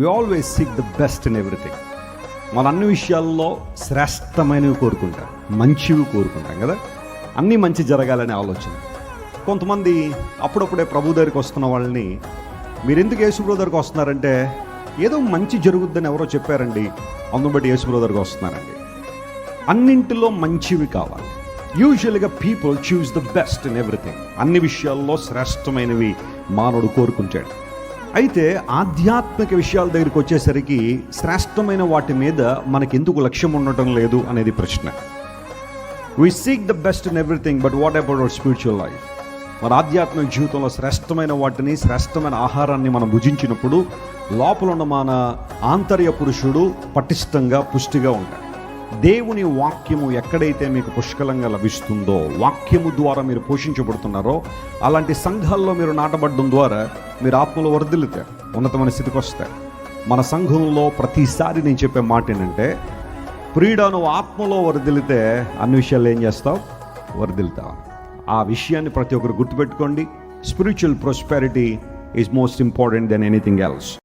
We always seek the best in everything. మన అన్ని విషయాల్లో శ్రేష్టమైనవి కోరుకుంటాం, మంచివి కోరుకుంటాం కదా. అన్నీ మంచి జరగాలనే ఆలోచన. కొంతమంది అప్పుడప్పుడే ప్రభు దగ్గరికి వస్తున్న వాళ్ళని, మీరు ఎందుకు యేసు ప్రభు దగ్గరికి వస్తున్నారంటే ఏదో మంచి జరుగుద్దని ఎవరో చెప్పారండి, అందును బట్టి యేసు ప్రభు దగ్గరికి వస్తున్నారండి. అన్నింటిలో మంచివి కావాలి. యూజువల్గా people choose the best in everything. అన్ని విషయాల్లో శ్రేష్టమైనవి మానవుడు కోరుకుంటాడు. అయితే ఆధ్యాత్మిక విషయాల దగ్గరికి వచ్చేసరికి శ్రేష్టమైన వాటి మీద మనకెందుకు లక్ష్యం ఉండటం లేదు అనేది ప్రశ్న. We seek the best in everything, but what about our spiritual life? మన ఆధ్యాత్మిక జీవితంలో శ్రేష్టమైన వాటిని, శ్రేష్టమైన ఆహారాన్ని మనం భుజించినప్పుడు లోపల ఉన్న మన ఆంతర్య పురుషుడు పటిష్టంగా, పుష్టిగా ఉంటాడు. దేవుని వాక్యము ఎక్కడైతే మీకు పుష్కలంగా లభిస్తుందో, వాక్యము ద్వారా మీరు పోషించబడుతున్నారో, అలాంటి సంఘాల్లో మీరు నాటబడడం ద్వారా మీరు ఆత్మలో వర్ధిల్లుతారు, ఉన్నతమైన స్థితికి వస్తారు. మన సంఘంలో ప్రతిసారి నేను చెప్పే మాట ఏంటంటే, ప్రియుడా నువ్వు ఆత్మలో వర్ధిల్లితే అన్ని విషయాలు ఏం చేస్తావు? వర్ధిల్తావు. ఆ విషయాన్ని ప్రతి ఒక్కరు గుర్తుపెట్టుకోండి. Spiritual prosperity is most important than anything else.